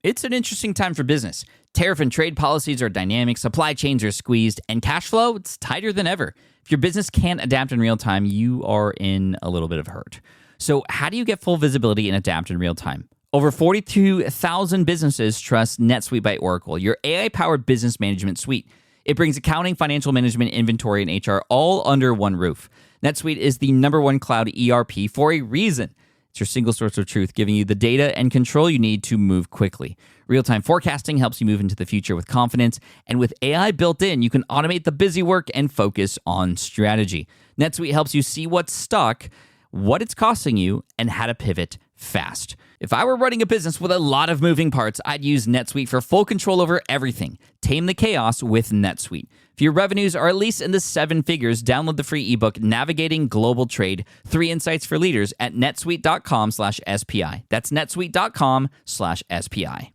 It's an interesting time for business. Tariff and trade policies are dynamic, supply chains are squeezed, and cash flow, it's tighter than ever. If your business can't adapt in real time, you are in a little bit of hurt. So how do you get full visibility and adapt in real time? Over 42,000 businesses trust NetSuite by Oracle, your AI-powered business management suite. It brings accounting, financial management, inventory, and HR all under one roof. NetSuite is the #1 cloud ERP for a reason. It's your single source of truth, giving you the data and control you need to move quickly. Real-time forecasting helps you move into the future with confidence, and with AI built in, you can automate the busy work and focus on strategy. NetSuite helps you see what's stuck, what it's costing you, and how to pivot fast. If I were running a business with a lot of moving parts, I'd use NetSuite for full control over everything. Tame the chaos with NetSuite. If your revenues are at least in the 7 figures, download the free ebook, Navigating Global Trade, 3 Insights for Leaders at netsuite.com/SPI. That's netsuite.com/SPI.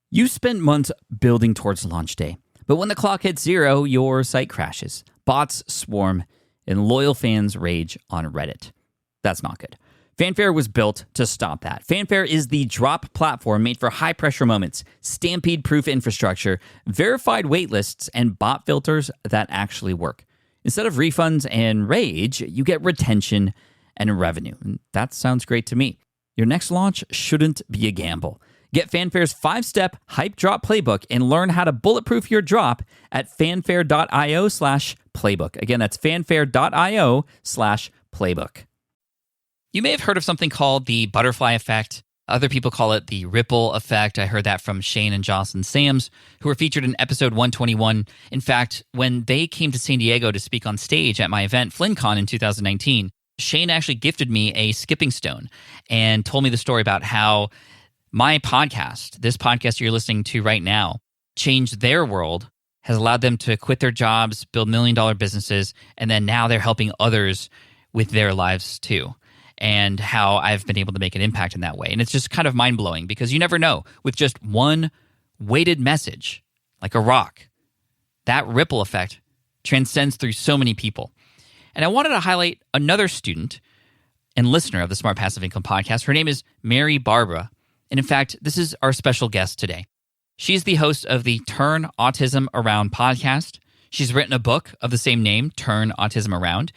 You spent months building towards launch day, but when the clock hits 0, your site crashes. Bots swarm, and loyal fans rage on Reddit. That's not good. Fanfare was built to stop that. Fanfare is the drop platform made for high-pressure moments, stampede-proof infrastructure, verified waitlists, and bot filters that actually work. Instead of refunds and rage, you get retention and revenue. And that sounds great to me. Your next launch shouldn't be a gamble. Get Fanfare's 5-step hype drop playbook and learn how to bulletproof your drop at fanfare.io/playbook. Again, that's fanfare.io/playbook. You may have heard of something called the butterfly effect. Other people call it the ripple effect. I heard that from Shane and Jocelyn Sams, who were featured in episode 121. In fact, when they came to San Diego to speak on stage at my event, FlynnCon in 2019, Shane actually gifted me a skipping stone and told me the story about how my podcast, this podcast you're listening to right now, changed their world, has allowed them to quit their jobs, build million-dollar businesses, and then now they're helping others with their lives too. And how I've been able to make an impact in that way. And it's just kind of mind-blowing because you never know. With just one weighted message, like a rock, that ripple effect transcends through so many people. And I wanted to highlight another student and listener of the Smart Passive Income podcast. Her name is Mary Barbera. And in fact, this is our special guest today. She's the host of the Turn Autism Around podcast. She's written a book of the same name, Turn Autism Around.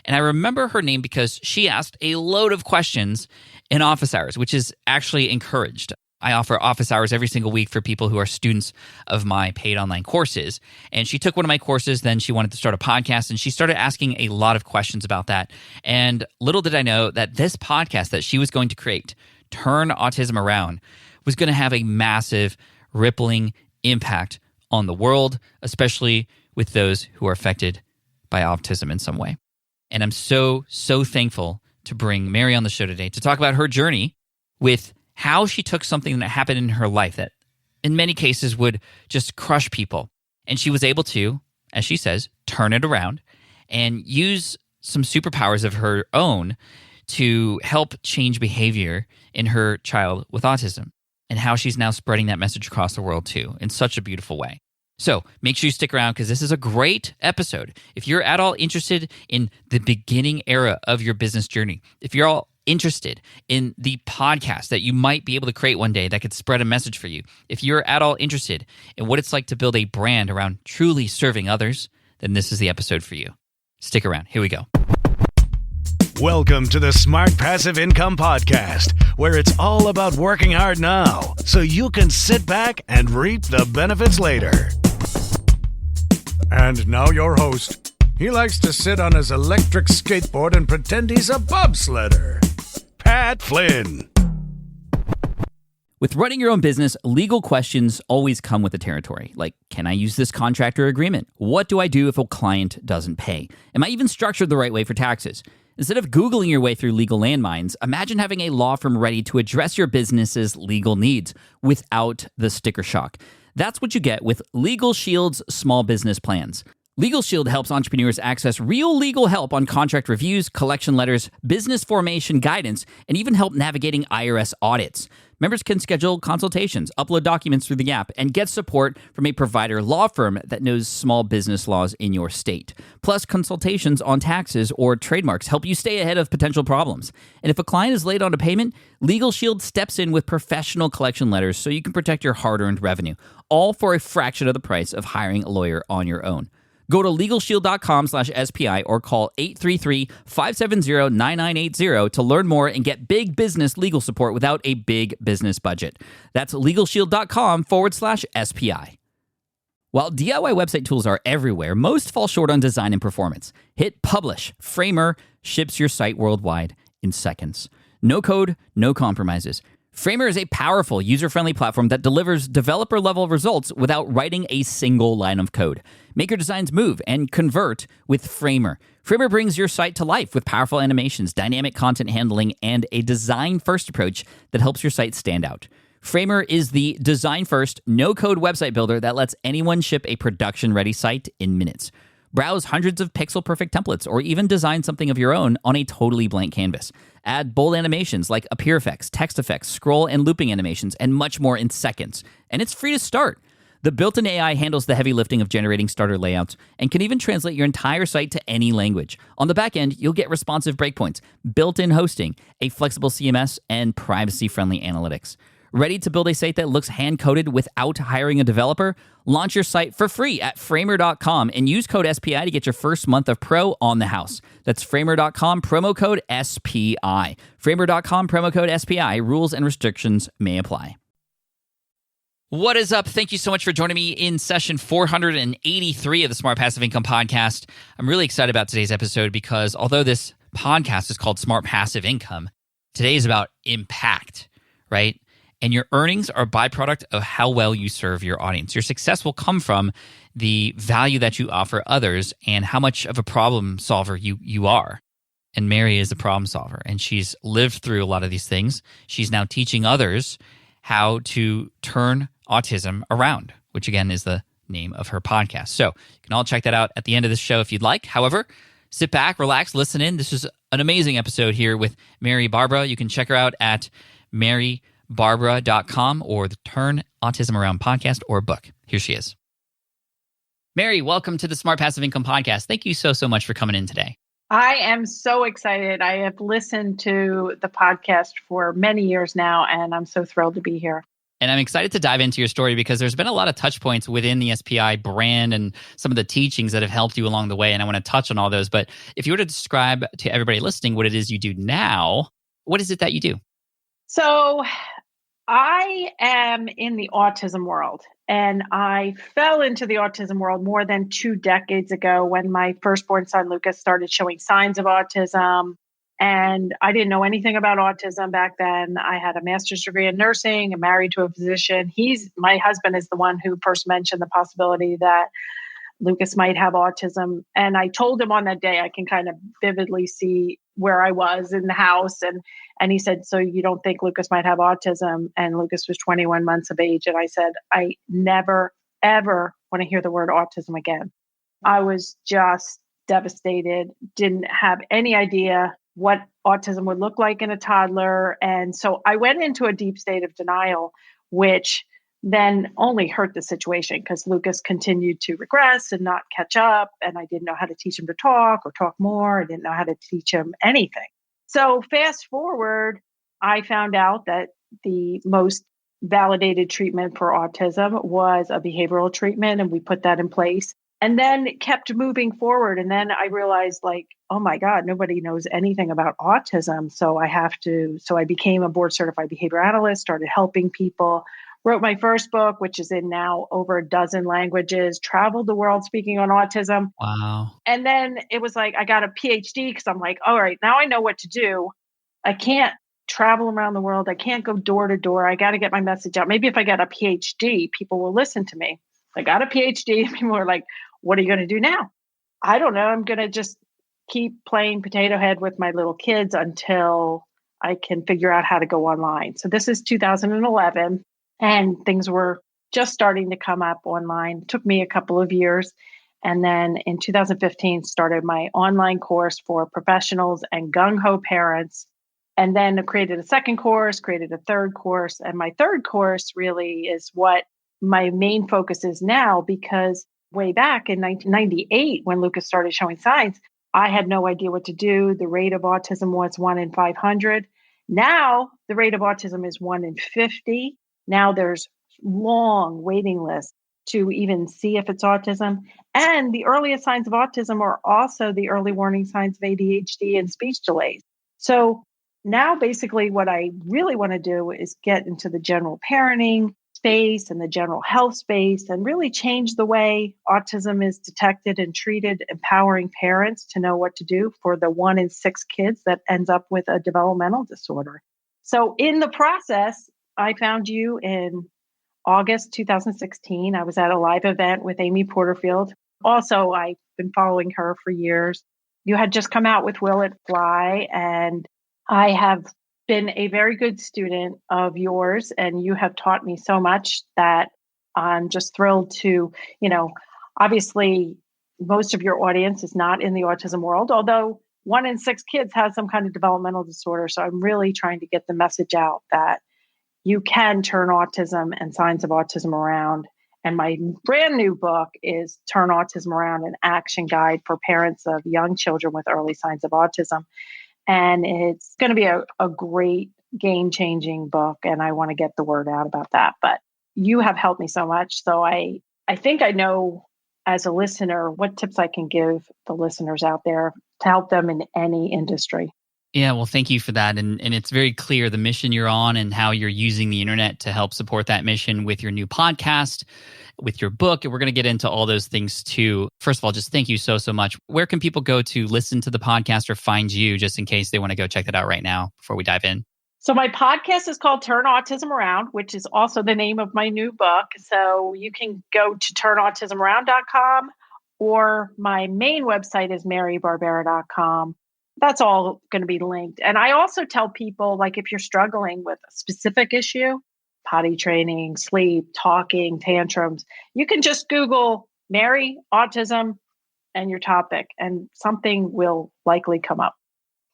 And I remember her name because she asked a load of questions in office hours, which is actually encouraged. I offer office hours every single week for people who are students of my paid online courses. And she took one of my courses, then she wanted to start a podcast, and she started asking a lot of questions about that. And little did I know that this podcast that she was going to create, Turn Autism Around, was going to have a massive rippling impact on the world, especially with those who are affected by autism in some way. And I'm so thankful to bring Mary on the show today to talk about her journey with how she took something that happened in her life that in many cases would just crush people. And she was able to, as she says, turn it around and use some superpowers of her own to help change behavior in her child with autism, and how she's now spreading that message across the world too in such a beautiful way. So make sure you stick around because this is a great episode. If you're at all interested in the beginning era of your business journey, if you're all interested in the podcast that you might be able to create one day that could spread a message for you, if you're at all interested in what it's like to build a brand around truly serving others, then this is the episode for you. Stick around. Here we go. Welcome to the Smart Passive Income Podcast, where it's all about working hard now so you can sit back and reap the benefits later. And now your host. He likes to sit on his electric skateboard and pretend he's a bobsledder. Pat Flynn. With running your own business, legal questions always come with the territory. Like, can I use this contractor agreement? What do I do if a client doesn't pay? Am I even structured the right way for taxes? Instead of Googling your way through legal landmines, imagine having a law firm ready to address your business's legal needs without the sticker shock. That's what you get with Legal Shield's small business plans. Legal Shield helps entrepreneurs access real legal help on contract reviews, collection letters, business formation guidance, and even help navigating IRS audits. Members can schedule consultations, upload documents through the app, and get support from a provider law firm that knows small business laws in your state. Plus, consultations on taxes or trademarks help you stay ahead of potential problems. And if a client is late on a payment, Legal Shield steps in with professional collection letters so you can protect your hard-earned revenue, all for a fraction of the price of hiring a lawyer on your own. Go to LegalShield.com/SPI or call 833-570-9980 to learn more and get big business legal support without a big business budget. That's LegalShield.com/SPI. While DIY website tools are everywhere, most fall short on design and performance. Hit publish. Framer ships your site worldwide in seconds. No code, no compromises. Framer is a powerful, user-friendly platform that delivers developer-level results without writing a single line of code. Make your designs move and convert with Framer. Framer brings your site to life with powerful animations, dynamic content handling, and a design-first approach that helps your site stand out. Framer is the design-first, no-code website builder that lets anyone ship a production-ready site in minutes. Browse hundreds of pixel-perfect templates or even design something of your own on a totally blank canvas. Add bold animations like appear effects, text effects, scroll and looping animations, and much more in seconds. And it's free to start. The built-in AI handles the heavy lifting of generating starter layouts and can even translate your entire site to any language. On the back end, you'll get responsive breakpoints, built-in hosting, a flexible CMS, and privacy-friendly analytics. Ready to build a site that looks hand-coded without hiring a developer? Launch your site for free at Framer.com and use code SPI to get your first month of Pro on the house. That's Framer.com, promo code SPI. Framer.com, promo code SPI. Rules and restrictions may apply. What is up? Thank you so much for joining me in session 483 of the Smart Passive Income Podcast. I'm really excited about today's episode because although this podcast is called Smart Passive Income, today is about impact, right? And your earnings are a byproduct of how well you serve your audience. Your success will come from the value that you offer others and how much of a problem solver you are. And Mary is a problem solver, and she's lived through a lot of these things. She's now teaching others how to turn autism around, which again is the name of her podcast. So you can all check that out at the end of this show if you'd like. However, sit back, relax, listen in. This is an amazing episode here with Mary Barbera. You can check her out at marybarbera.com or the Turn Autism Around podcast or book. Here she is. Mary, welcome to the Smart Passive Income Podcast. Thank you so much for coming in today. I am so excited. I have listened to the podcast for many years now, and I'm so thrilled to be here. And I'm excited to dive into your story because there's been a lot of touch points within the SPI brand and some of the teachings that have helped you along the way. And I want to touch on all those. But if you were to describe to everybody listening what it is you do now, what is it that you do? So I am in the autism world, and I fell into the autism world more than 2 decades ago when my firstborn son, Lucas, started showing signs of autism. And I didn't know anything about autism back then. I had a master's degree in nursing and married to a physician. My husband is the one who first mentioned the possibility that Lucas might have autism. And I told him on that day, I can kind of vividly see where I was in the house. And he said, "So you don't think Lucas might have autism?" And Lucas was 21 months of age. And I said, "I never, ever want to hear the word autism again." I was just devastated, didn't have any idea what autism would look like in a toddler. And so I went into a deep state of denial, which then only hurt the situation because Lucas continued to regress and not catch up. And I didn't know how to teach him to talk or talk more. I didn't know how to teach him anything. So fast forward, I found out that the most validated treatment for autism was a behavioral treatment, and we put that in place. And then it kept moving forward. And then I realized, like, oh my God, nobody knows anything about autism. So I became a board certified behavior analyst, started helping people, wrote my first book, which is in now over a dozen languages, traveled the world speaking on autism. Wow. And then it was like, I got a PhD because I'm like, all right, now I know what to do. I can't travel around the world. I can't go door to door. I got to get my message out. Maybe if I get a PhD, people will listen to me. I got a PhD. People are like, what are you going to do now? I don't know. I'm going to just keep playing potato head with my little kids until I can figure out how to go online. So this is 2011, and things were just starting to come up online. It took me a couple of years. And then in 2015, started my online course for professionals and gung-ho parents. And then created a second course, created a third course. And my third course really is what my main focus is now, because way back in 1998, when Lucas started showing signs, I had no idea what to do. The rate of autism was 1 in 500. Now the rate of autism is 1 in 50. Now there's long waiting lists to even see if it's autism. And the earliest signs of autism are also the early warning signs of ADHD and speech delays. So now basically what I really want to do is get into the general parenting space and the general health space and really change the way autism is detected and treated, empowering parents to know what to do for the 1 in 6 kids that ends up with a developmental disorder. So in the process, I found you in August 2016. I was at a live event with Amy Porterfield. Also, I've been following her for years. You had just come out with Will It Fly, and I have been a very good student of yours, and you have taught me so much that I'm just thrilled to, obviously most of your audience is not in the autism world, although 1 in 6 kids has some kind of developmental disorder. So I'm really trying to get the message out that you can turn autism and signs of autism around. And my brand new book is Turn Autism Around, an action guide for parents of young children with early signs of autism. And it's going to be a great game-changing book, and I want to get the word out about that. But you have helped me so much. So I think I know as a listener what tips I can give the listeners out there to help them in any industry. Yeah, well, thank you for that. And it's very clear the mission you're on and how you're using the internet to help support that mission with your new podcast, with your book. And we're going to get into all those things too. First of all, just thank you so much. Where can people go to listen to the podcast or find you, just in case they want to go check that out right now before we dive in? So my podcast is called Turn Autism Around, which is also the name of my new book. So you can go to turnautismaround.com, or my main website is marybarbera.com. That's all going to be linked. And I also tell people, like, if you're struggling with a specific issue, potty training, sleep, talking, tantrums, you can just Google Mary autism and your topic, and something will likely come up.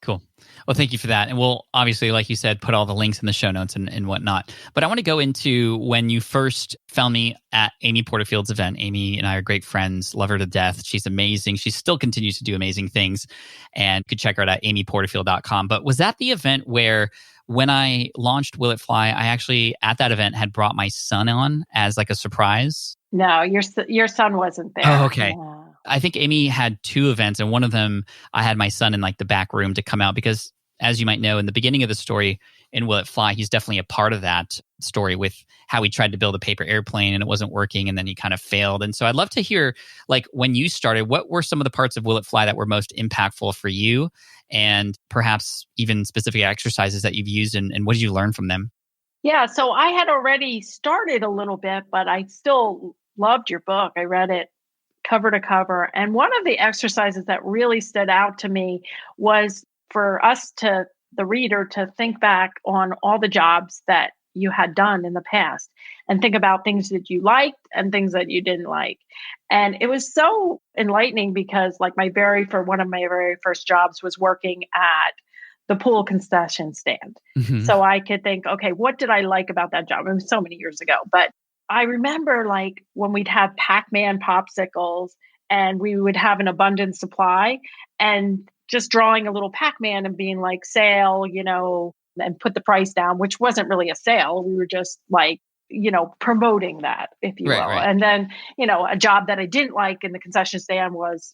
Cool. Well, thank you for that. And we'll obviously, like you said, put all the links in the show notes and whatnot. But I want to go into when you first found me at Amy Porterfield's event. Amy and I are great friends, love her to death. She's amazing. She still continues to do amazing things. And you could check her out at amyporterfield.com. But was that the event where when I launched Will It Fly, I actually, at that event, had brought my son on as like a surprise? No, your son wasn't there. Oh, okay. Yeah. I think Amy had 2 events, and one of them I had my son in like the back room to come out because, as you might know, in the beginning of the story in Will It Fly, he's definitely a part of that story with how he tried to build a paper airplane and it wasn't working, and then he kind of failed. And so I'd love to hear, like, when you started, what were some of the parts of Will It Fly that were most impactful for you, and perhaps even specific exercises that you've used, and what did you learn from them? Yeah, so I had already started a little bit, but I still loved your book. I read it cover to cover. And one of the exercises that really stood out to me was for us the reader, to think back on all the jobs that you had done in the past and think about things that you liked and things that you didn't like. And it was so enlightening because, like, one of my very first jobs was working at the pool concession stand. Mm-hmm. So I could think, okay, what did I like about that job? It was so many years ago, but I remember, like, when we'd have Pac-Man popsicles and we would have an abundant supply, and just drawing a little Pac-Man and being like, sale, and put the price down, which wasn't really a sale. We were just like, promoting that, if you will. Right. And then, a job that I didn't like in the concession stand was,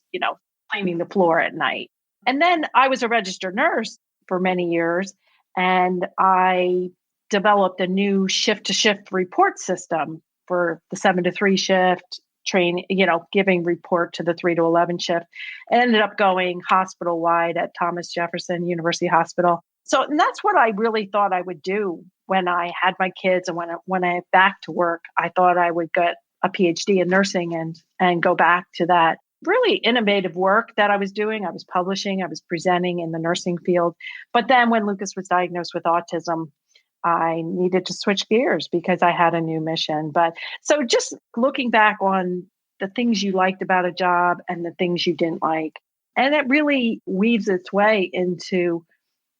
cleaning the floor at night. And then I was a registered nurse for many years, and I developed a new shift-to-shift report system for the 7 to 3 shift, giving report to the 3 to 11 shift. I ended up going hospital-wide at Thomas Jefferson University Hospital. So, and that's what I really thought I would do when I had my kids, and when I went back to work. I thought I would get a PhD in nursing and go back to that really innovative work that I was doing. I was publishing, I was presenting in the nursing field. But then when Lucas was diagnosed with autism, I needed to switch gears because I had a new mission. But so just looking back on the things you liked about a job and the things you didn't like. And it really weaves its way into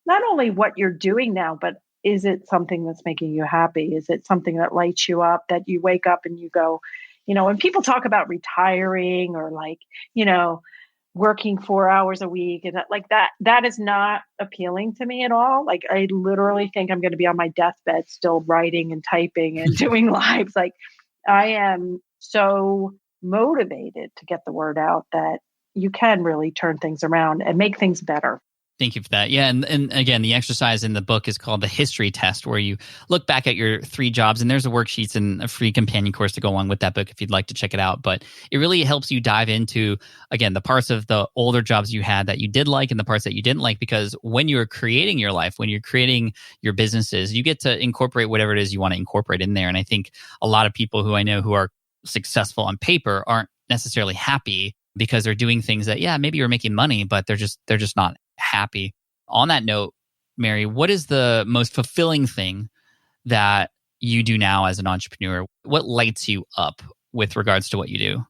not only what you're doing now, but is it something that's making you happy? Is it something that lights you up, that you wake up and you go, when people talk about retiring or like, working 4 hours a week and like that is not appealing to me at all. Like I literally think I'm going to be on my deathbed still writing and typing and doing lives. Like I am so motivated to get the word out that you can really turn things around and make things better. Thank you for that. Yeah. And again, the exercise in the book is called the history test, where you look back at your 3 jobs, and there's a worksheets and a free companion course to go along with that book if you'd like to check it out. But it really helps you dive into, again, the parts of the older jobs you had that you did like and the parts that you didn't like, because when you're creating your life, when you're creating your businesses, you get to incorporate whatever it is you want to incorporate in there. And I think a lot of people who I know who are successful on paper aren't necessarily happy because they're doing things that, yeah, maybe you're making money, but they're just not happy. On that note, Mary, what is the most fulfilling thing that you do now as an entrepreneur? What lights you up with regards to what you do?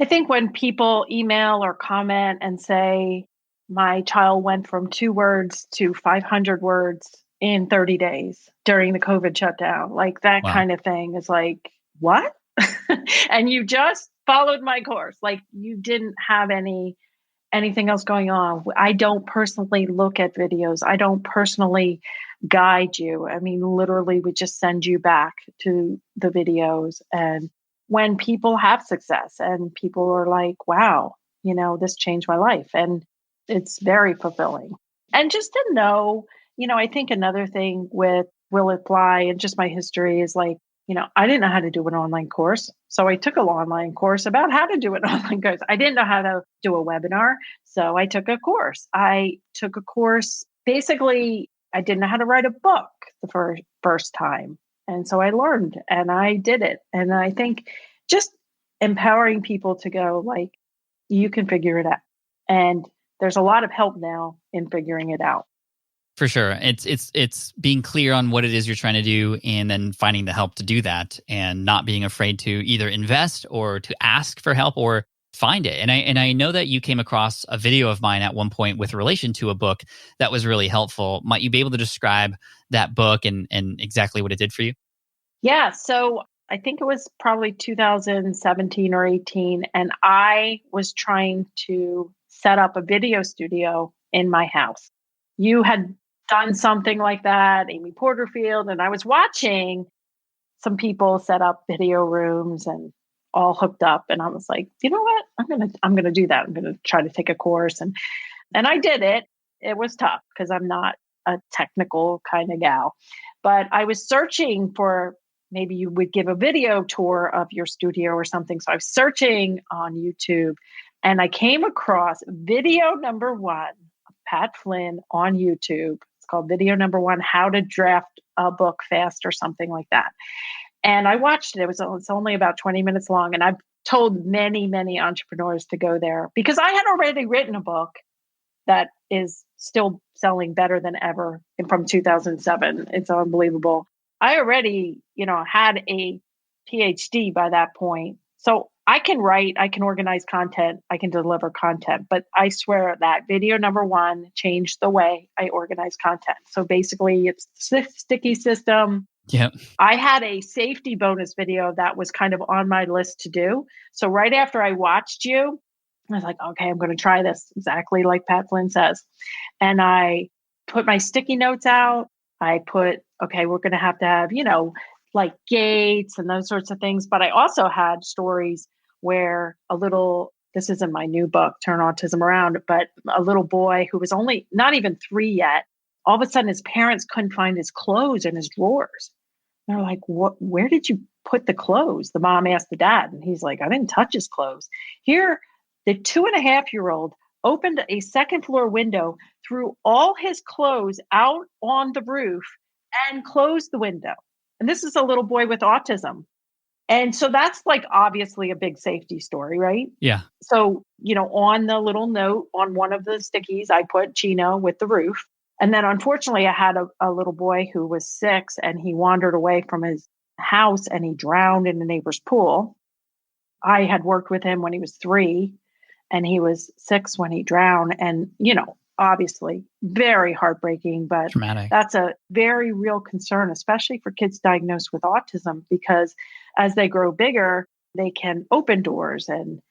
I think when people email or comment and say, my child went from 2 words to 500 words in 30 days during the COVID shutdown, like that Wow. kind of thing is like, what? And you just followed my course. Like you didn't have anything else going on. I don't personally look at videos. I don't personally guide you. I mean, literally, we just send you back to the videos. And when people have success and people are like, wow, this changed my life. And it's very fulfilling. And just to know, I think another thing with Will It Fly and just my history is like, I didn't know how to do an online course. So I took an online course about how to do an online course. I didn't know how to do a webinar. So I took a course. Basically, I didn't know how to write a book the first time. And so I learned and I did it. And I think just empowering people to go like, you can figure it out. And there's a lot of help now in figuring it out. For sure. It's being clear on what it is you're trying to do and then finding the help to do that and not being afraid to either invest or to ask for help or find it. And I know that you came across a video of mine at one point with relation to a book that was really helpful. Might you be able to describe that book and exactly what it did for you? Yeah. So I think it was probably 2017 or 18. And I was trying to set up a video studio in my house. You had done something like that, Amy Porterfield, and I was watching some people set up video rooms and all hooked up. And I was like, you know what? I'm gonna do that. I'm gonna try to take a course. And I did it. It was tough because I'm not a technical kind of gal. But I was searching for maybe you would give a video tour of your studio or something. So I was searching on YouTube and I came across video number 1 of Pat Flynn on YouTube. It's called video number 1, How to Draft a Book Fast or something like that. And I watched it. It's only about 20 minutes long. And I've told many, many entrepreneurs to go there because I had already written a book that is still selling better than ever from 2007. It's unbelievable. I already, had a PhD by that point. So I can write, I can organize content, I can deliver content, but I swear that video number 1 changed the way I organize content. So basically it's the sticky system. Yep. I had a safety bonus video that was kind of on my list to do. So right after I watched you, I was like, okay, I'm going to try this exactly like Pat Flynn says. And I put my sticky notes out. I put, okay, we're going to have, like gates and those sorts of things. But I also had stories where this isn't my new book, Turn Autism Around, but a little boy who was only not even 3 yet, all of a sudden his parents couldn't find his clothes in his drawers. They're like, "What? Where did you put the clothes?" The mom asked the dad, and he's like, "I didn't touch his clothes." Here, the 2.5-year-old opened a second floor window, threw all his clothes out on the roof, and closed the window. And this is a little boy with autism. And so that's like obviously a big safety story, right? Yeah. So, on the little note on one of the stickies, I put Chino with the roof. And then unfortunately, I had a little boy who was 6 and he wandered away from his house and he drowned in the neighbor's pool. I had worked with him when he was 3 and he was 6 when he drowned. And, obviously very heartbreaking, but Traumatic. that's a very real concern, especially for kids diagnosed with autism, because as they grow bigger, they can open doors and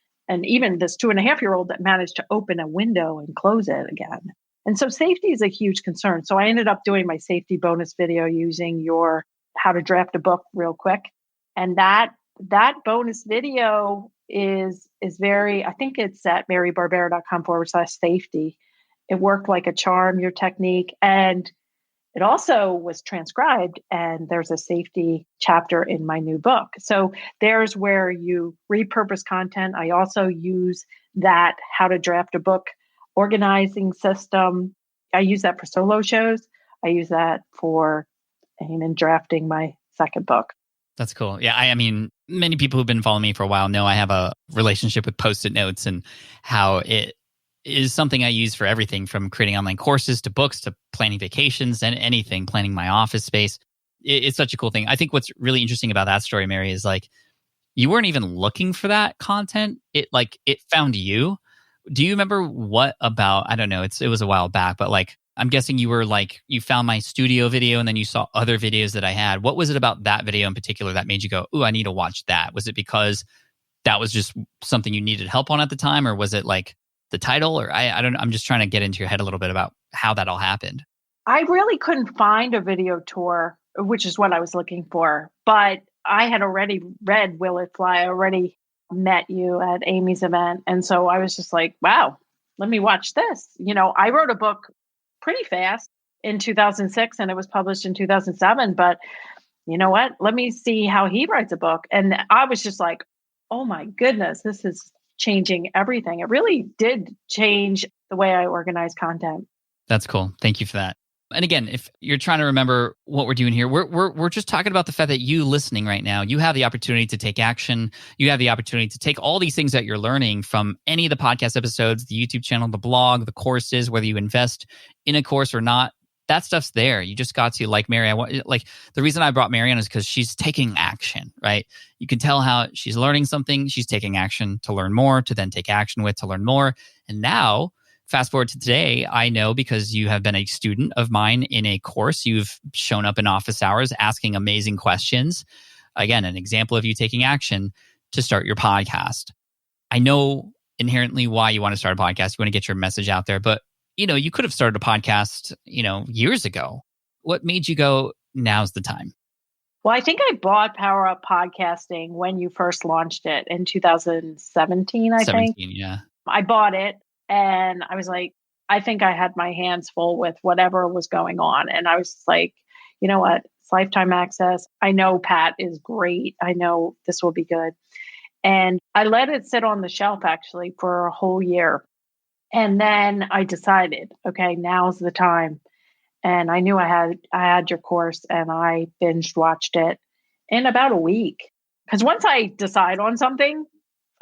even this 2.5-year-old that managed to open a window and close it again. And so safety is a huge concern. So I ended up doing my safety bonus video using your how to draft a book real quick. And that bonus video is very, I think it's at marybarbera.com/safety. It worked like a charm, your technique. And it also was transcribed, and there's a safety chapter in my new book. So there's where you repurpose content. I also use that how to draft a book organizing system. I use that for solo shows. I use that for drafting my second book. That's cool. Yeah, I mean, many people who've been following me for a while know I have a relationship with Post-it notes and how it is something I use for everything from creating online courses to books to planning vacations and anything, planning my office space. It's such a cool thing. I think what's really interesting about that story, Mary, is like you weren't even looking for that content. It found you. Do you remember what about, I don't know, it was a while back, but like I'm guessing you were like, you found my studio video and then you saw other videos that I had. What was it about that video in particular that made you go, "Ooh, I need to watch that"? Was it because that was just something you needed help on at the time, or was it like the title? Or I don't know. I'm just trying to get into your head a little bit about how that all happened. I really couldn't find a video tour, which is what I was looking for. But I had already read Will It Fly. I already met you at Amy's event. And so I was just like, wow, let me watch this. I wrote a book pretty fast in 2006 and it was published in 2007. But you know what? Let me see how he writes a book. And I was just like, oh my goodness, this is changing everything. It really did change the way I organize content. That's cool. Thank you for that. And again, if you're trying to remember what we're doing here, we're just talking about the fact that you listening right now, you have the opportunity to take action. You have the opportunity to take all these things that you're learning from any of the podcast episodes, the YouTube channel, the blog, the courses, whether you invest in a course or not. That stuff's there. You just got to, like Mary, the reason I brought Mary on is because she's taking action, right? You can tell how she's learning something. She's taking action to learn more, to then take action with, to learn more. And now, fast forward to today, I know because you have been a student of mine in a course. You've shown up in office hours asking amazing questions. Again, an example of you taking action to start your podcast. I know inherently why you want to start a podcast. You want to get your message out there, but you could have started a podcast, years ago. What made you go, now's the time? Well, I think I bought Power Up Podcasting when you first launched it in 2017, I think. Yeah. I bought it and I was like, I think I had my hands full with whatever was going on. And I was like, you know what? It's lifetime access. I know Pat is great. I know this will be good. And I let it sit on the shelf actually for a whole year. And then I decided, okay, now's the time. And I knew I had your course and I binge watched it in about a week. Because once I decide on something,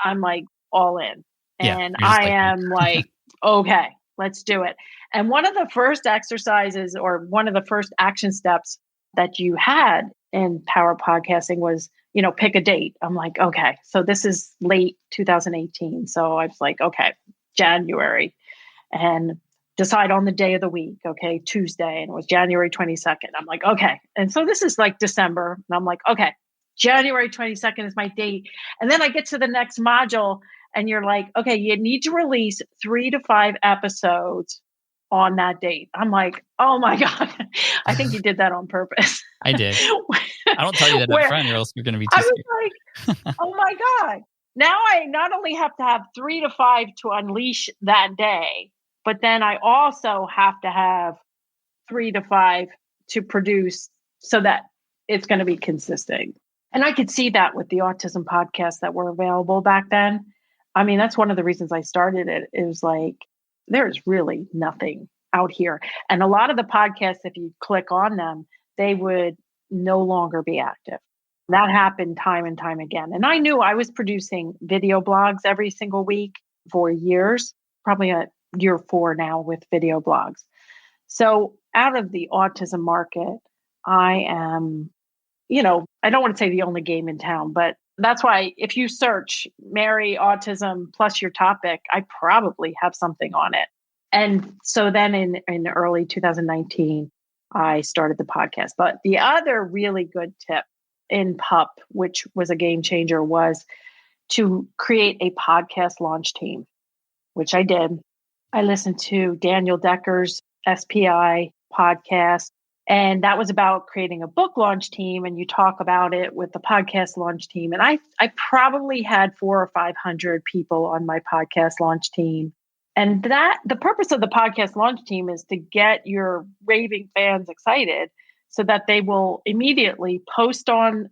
I'm like all in. And I am like, okay, let's do it. And one of the first exercises or one of the first action steps that you had in Power Podcasting was, pick a date. I'm like, okay, so this is late 2018. So I was like, okay, January, and decide on the day of the week. Okay, Tuesday. And it was January 22nd. I'm like, okay. And so this is like December. And I'm like, okay, January 22nd is my date. And then I get to the next module and you're like, okay, you need to release 3 to 5 episodes on that date. I'm like, oh my God, I think you did that on purpose. I did. I don't tell you that up front or else you're going to be too I was like, oh my God. Now I not only have to have 3 to 5 to unleash that day, but then I also have to have 3 to 5 to produce so that it's going to be consistent. And I could see that with the autism podcasts that were available back then. I mean, that's one of the reasons I started it. It was like, there's really nothing out here. And a lot of the podcasts, if you click on them, they would no longer be active. That happened time and time again. And I knew I was producing video blogs every single week for years, probably a year 4 now with video blogs. So out of the autism market, I am I don't want to say the only game in town, but that's why if you search Mary Autism plus your topic, I probably have something on it. And so then in early 2019, I started the podcast. But the other really good tip in PUP, which was a game changer, was to create a podcast launch team, which I did. I listened to Daniel Decker's SPI podcast, and that was about creating a book launch team. And you talk about it with the podcast launch team. And I probably had 400 or 500 people on my podcast launch team. And that the purpose of the podcast launch team is to get your raving fans excited so that they will immediately post on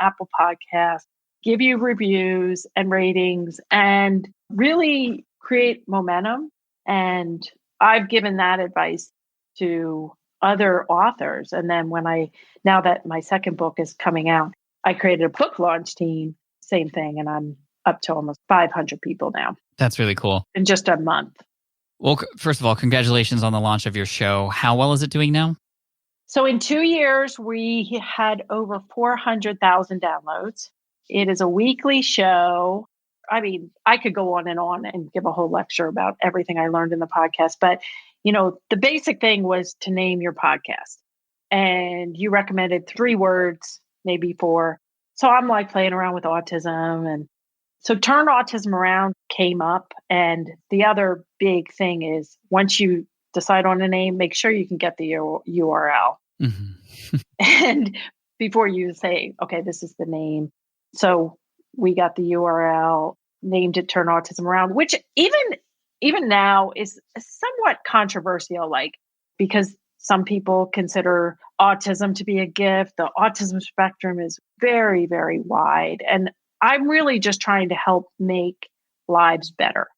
Apple Podcasts, give you reviews and ratings, and really create momentum. And I've given that advice to other authors. And then now that my second book is coming out, I created a book launch team, same thing. And I'm up to almost 500 people now. That's really cool. In just a month. Well, first of all, congratulations on the launch of your show. How well is it doing now? So in 2 years, we had over 400,000 downloads. It is a weekly show. I mean, I could go on and give a whole lecture about everything I learned in the podcast. But, the basic thing was to name your podcast. And you recommended 3 words, maybe 4. So I'm like playing around with autism. And so Turn Autism Around came up. And the other big thing is once you decide on a name, make sure you can get the URL. Mm-hmm. And before you say, okay, this is the name. So we got the URL, named it Turn Autism Around, which even now is somewhat controversial, because some people consider autism to be a gift. The autism spectrum is very, very wide. And I'm really just trying to help make lives better.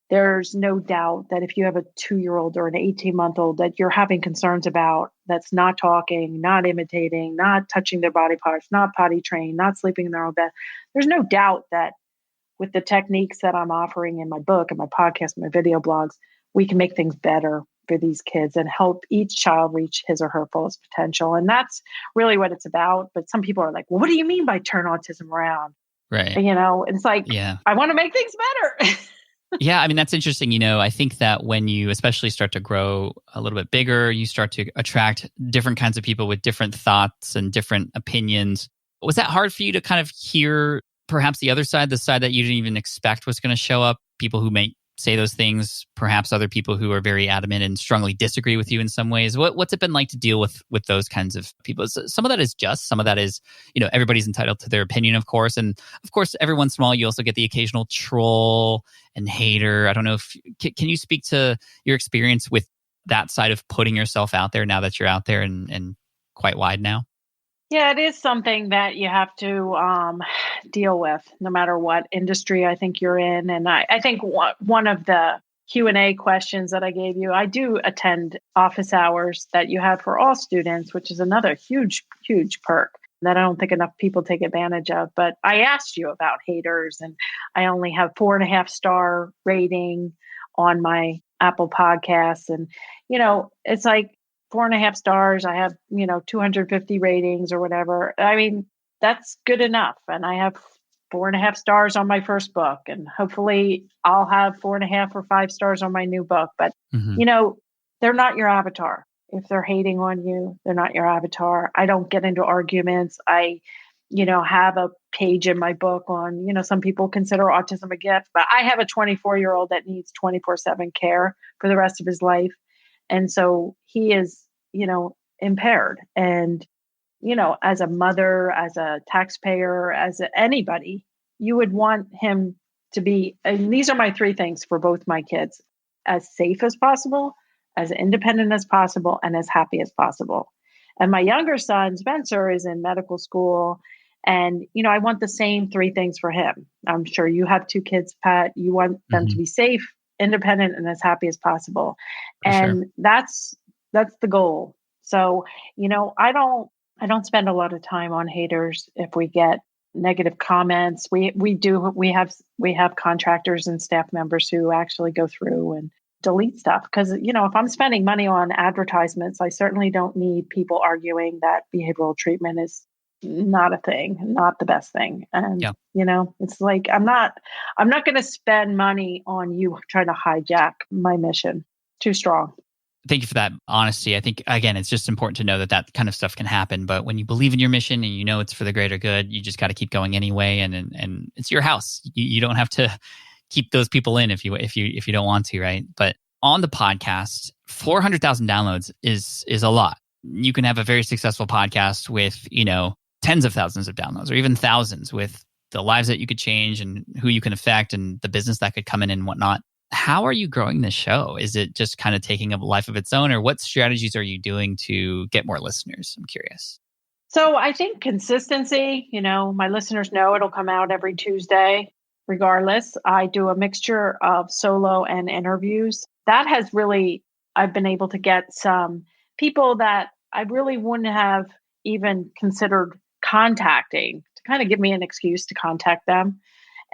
There's no doubt that if you have a 2-year-old or an 18-month-old that you're having concerns about, that's not talking, not imitating, not touching their body parts, not potty trained, not sleeping in their own bed, there's no doubt that with the techniques that I'm offering in my book and my podcast, and my video blogs, we can make things better for these kids and help each child reach his or her fullest potential. And that's really what it's about. But some people are like, well, what do you mean by turn autism around? Right. And, it's like, yeah. I want to make things better. Yeah, I mean, that's interesting. I think that when you especially start to grow a little bit bigger, you start to attract different kinds of people with different thoughts and different opinions. Was that hard for you to kind of hear perhaps the other side, the side that you didn't even expect was going to show up? People who may say those things, perhaps other people who are very adamant and strongly disagree with you in some ways. What's it been like to deal with those kinds of people? Some of that is just, some of that is, everybody's entitled to their opinion, of course. And of course, every once in a while, you also get the occasional troll and hater. I don't know if, can you speak to your experience with that side of putting yourself out there now that you're out there and quite wide now? Yeah, it is something that you have to deal with no matter what industry I think you're in. And I think one of the Q&A questions that I gave you, I do attend office hours that you have for all students, which is another huge, huge perk that I don't think enough people take advantage of. But I asked you about haters, and I only have 4.5-star rating on my Apple Podcasts. And, it's like, 4.5 stars. I have, 250 ratings or whatever. I mean, that's good enough. And I have 4.5 stars on my first book. And hopefully I'll have 4.5 or 5 stars on my new book. But, they're not your avatar. If they're hating on you, they're not your avatar. I don't get into arguments. I, have a page in my book on, some people consider autism a gift, but I have a 24-year-old that needs 24/7 care for the rest of his life. And so he is, impaired. And, as a mother, as a taxpayer, anybody, you would want him to be, and these are my 3 things for both my kids: as safe as possible, as independent as possible, and as happy as possible. And my younger son, Spencer, is in medical school. And, I want the same 3 things for him. I'm sure you have 2 kids, Pat. You want them to be safe, independent, and as happy as possible. And that's the goal. So, I don't spend a lot of time on haters. If we get negative comments, we have contractors and staff members who actually go through and delete stuff. Because, if I'm spending money on advertisements, I certainly don't need people arguing that behavioral treatment is not a thing, not the best thing. And, Yeah. it's like, I'm not going to spend money on you trying to hijack my mission. Too strong. Thank you for that honesty. I think, again, it's just important to know that that kind of stuff can happen. But when you believe in your mission and you know it's for the greater good, you just got to keep going anyway. And it's your house. You don't have to keep those people in if you don't want to, right? But on the podcast, 400,000 downloads is a lot. You can have a very successful podcast with, tens of thousands of downloads or even thousands, with the lives that you could change and who you can affect and the business that could come in and whatnot. How are you growing this show? Is it just kind of taking a life of its own, or what strategies are you doing to get more listeners? I'm curious. So I think consistency, my listeners know it'll come out every Tuesday. Regardless, I do a mixture of solo and interviews. That has really, I've been able to get some people that I really wouldn't have even considered contacting to kind of give me an excuse to contact them.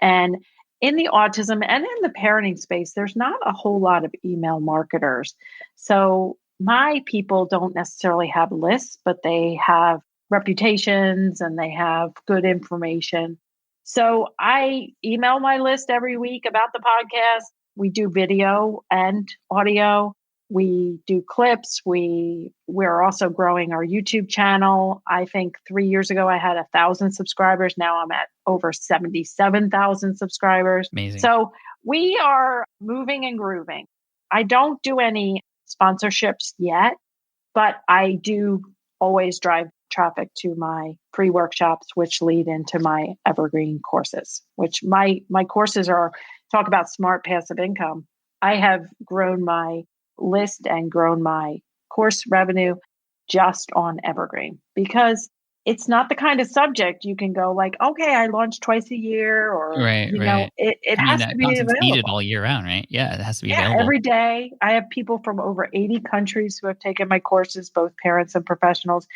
And in the autism and in the parenting space, there's not a whole lot of email marketers. So my people don't necessarily have lists, but they have reputations and they have good information. So I email my list every week about the podcast. We do video and audio. We do clips. We're also growing our YouTube channel. I think 3 years ago, I had 1,000 subscribers. Now I'm at over 77,000 subscribers. Amazing. So we are moving and grooving. I don't do any sponsorships yet, but I do always drive traffic to my free workshops, which lead into my evergreen courses, which my courses are talk about smart passive income. I have grown my list and grown my course revenue just on evergreen, because it's not the kind of subject you can go like, okay, I launch twice a year, or right. It has to be content's available. needed all year round, right? Yeah, it has to be available every day. I have people from over 80 countries who have taken my courses, both parents and professionals.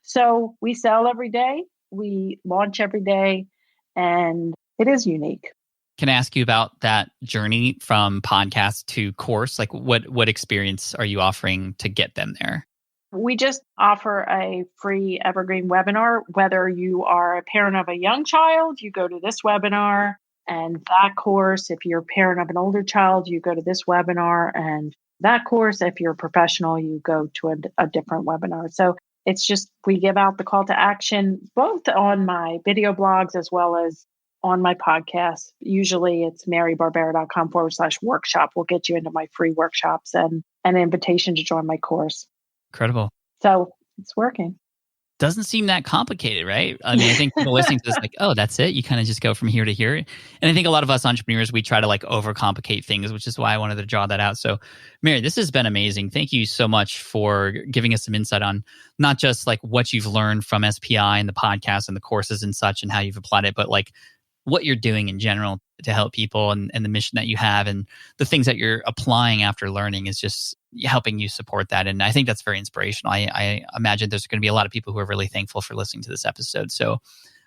So we sell every day, we launch every day, and it is unique. Can I ask you about that journey from podcast to course? Like what experience are you offering to get them there? We just offer a free evergreen webinar. Whether you are a parent of a young child, you go to this webinar and that course. If you're a parent of an older child, you go to this webinar and that course. If you're a professional, you go to a different webinar. So it's just, we give out the call to action, both on my video blogs as well as on my podcast. Usually it's marybarbera.com/workshop will get you into my free workshops and an invitation to join my course. Incredible. So it's working. Doesn't seem that complicated, right? I mean, I think people listening to this like, oh, that's it. You kind of just go from here to here. And I think a lot of us entrepreneurs, we try to like overcomplicate things, which is why I wanted to draw that out. So Mary, this has been amazing. Thank you so much for giving us some insight on not just like what you've learned from SPI and the podcast and the courses and such and how you've applied it, but like what you're doing in general to help people and the mission that you have and the things that you're applying after learning is just helping you support that. And I think that's very inspirational. I imagine there's going to be a lot of people who are really thankful for listening to this episode. So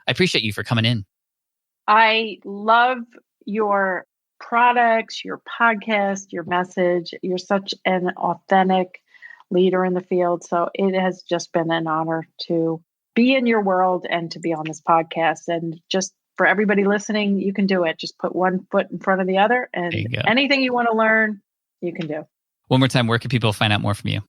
I appreciate you for coming in. I love your products, your podcast, your message. You're such an authentic leader in the field. So it has just been an honor to be in your world and to be on this podcast. And just for everybody listening, you can do it. Just put one foot in front of the other, and anything you want to learn, you can do. One more time, where can people find out more from you?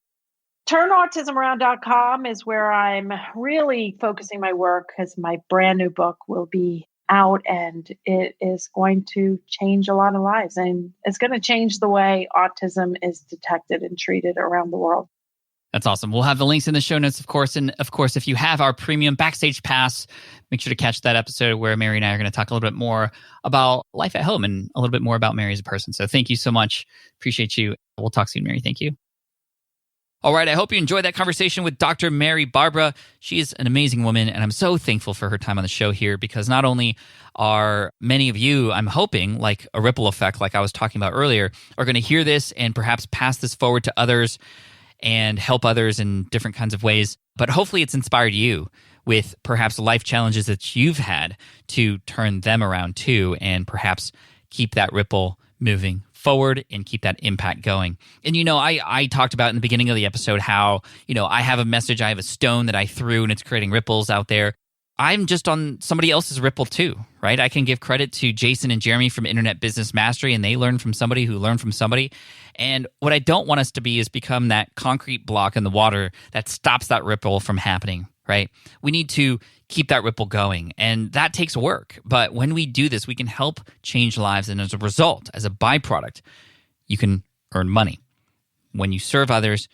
TurnAutismAround.com is where I'm really focusing my work, because my brand new book will be out and it is going to change a lot of lives. And it's going to change the way autism is detected and treated around the world. That's awesome. We'll have the links in the show notes, of course. And of course, if you have our premium Backstage Pass, make sure to catch that episode where Mary and I are going to talk a little bit more about life at home and a little bit more about Mary as a person. So thank you so much. Appreciate you. We'll talk soon, Mary. Thank you. All right. I hope you enjoyed that conversation with Dr. Mary Barbera. She is an amazing woman, and I'm so thankful for her time on the show here, because not only are many of you, I'm hoping, like a ripple effect, like I was talking about earlier, are going to hear this and perhaps pass this forward to others and help others in different kinds of ways. But hopefully it's inspired you with perhaps life challenges that you've had to turn them around too, and perhaps keep that ripple moving forward and keep that impact going. And, I talked about in the beginning of the episode how, I have a message, I have a stone that I threw and it's creating ripples out there. I'm just on somebody else's Ripple too, right? I can give credit to Jason and Jeremy from Internet Business Mastery, and they learned from somebody who learned from somebody. And what I don't want us to be is become that concrete block in the water that stops that ripple from happening, right? We need to keep that ripple going, and that takes work. But when we do this, we can help change lives, and as a result, as a byproduct, you can earn money. When you serve others,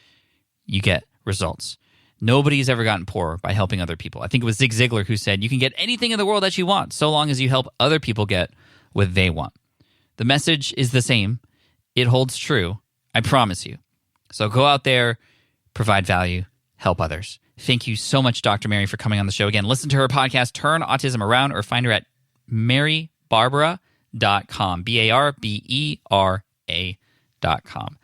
you get results. Nobody's ever gotten poorer by helping other people. I think it was Zig Ziglar who said, you can get anything in the world that you want so long as you help other people get what they want. The message is the same. It holds true. I promise you. So go out there, provide value, help others. Thank you so much, Dr. Mary, for coming on the show again. Listen to her podcast, Turn Autism Around, or find her at marybarbera.com, BARBERA.com.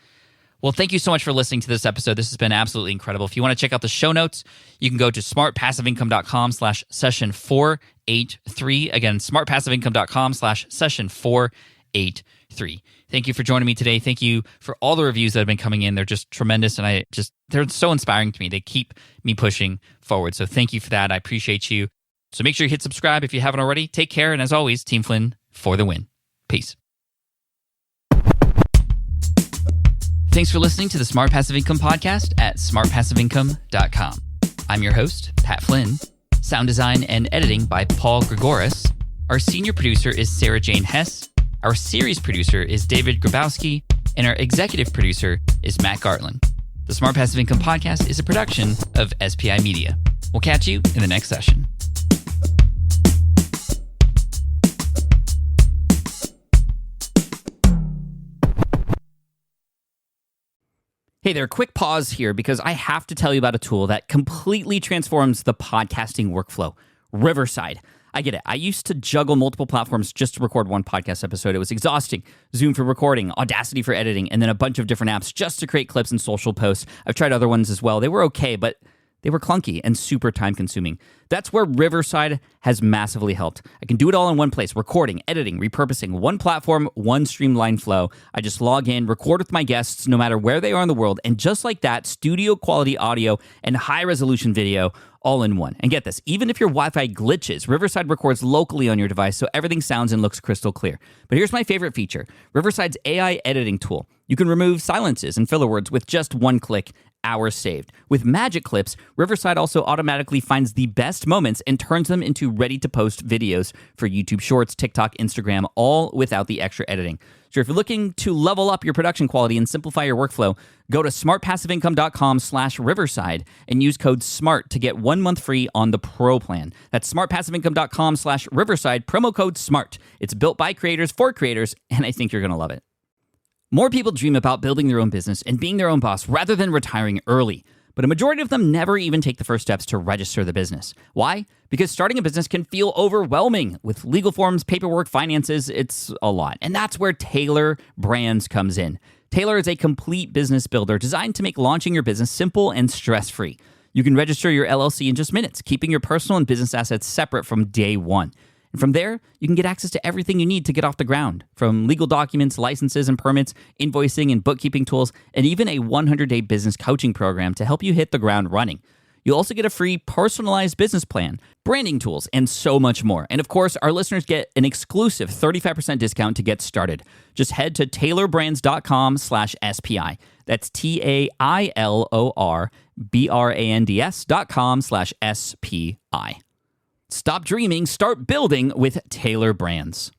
Well, thank you so much for listening to this episode. This has been absolutely incredible. If you want to check out the show notes, you can go to smartpassiveincome.com/session483. Again, smartpassiveincome.com/session483. Thank you for joining me today. Thank you for all the reviews that have been coming in. They're just tremendous, and they're so inspiring to me. They keep me pushing forward. So thank you for that. I appreciate you. So make sure you hit subscribe if you haven't already. Take care, and as always, Team Flynn for the win. Peace. Thanks for listening to the Smart Passive Income podcast at smartpassiveincome.com. I'm your host, Pat Flynn. Sound design and editing by Paul Gregoris. Our senior producer is Sarah Jane Hess. Our series producer is David Grabowski. And our executive producer is Matt Gartland. The Smart Passive Income podcast is a production of SPI Media. We'll catch you in the next session. Hey there, quick pause here because I have to tell you about a tool that completely transforms the podcasting workflow, Riverside. I get it. I used to juggle multiple platforms just to record one podcast episode. It was exhausting. Zoom for recording, Audacity for editing, and then a bunch of different apps just to create clips and social posts. I've tried other ones as well. They were okay, but they were clunky and super time-consuming. That's where Riverside has massively helped. I can do it all in one place, recording, editing, repurposing, one platform, one streamlined flow. I just log in, record with my guests no matter where they are in the world, and just like that, studio-quality audio and high-resolution video all in one. And get this, even if your Wi-Fi glitches, Riverside records locally on your device so everything sounds and looks crystal clear. But here's my favorite feature, Riverside's AI editing tool. You can remove silences and filler words with just one click, hours saved. With Magic Clips, Riverside also automatically finds the best moments and turns them into ready-to-post videos for YouTube Shorts, TikTok, Instagram, all without the extra editing. So if you're looking to level up your production quality and simplify your workflow, go to smartpassiveincome.com/Riverside and use code SMART to get 1 month free on the Pro plan. That's smartpassiveincome.com/Riverside, promo code SMART. It's built by creators for creators, and I think you're going to love it. More people dream about building their own business and being their own boss rather than retiring early. But a majority of them never even take the first steps to register the business. Why? Because starting a business can feel overwhelming. With legal forms, paperwork, finances, it's a lot. And that's where Taylor Brands comes in. Taylor is a complete business builder designed to make launching your business simple and stress-free. You can register your LLC in just minutes, keeping your personal and business assets separate from day one. And from there, you can get access to everything you need to get off the ground, from legal documents, licenses and permits, invoicing and bookkeeping tools, and even a 100-day business coaching program to help you hit the ground running. You'll also get a free personalized business plan, branding tools, and so much more. And of course, our listeners get an exclusive 35% discount to get started. Just head to taylorbrands.com/SPI. That's TAILORBRANDS.com/SPI. Stop dreaming, start building with Taylor Brands.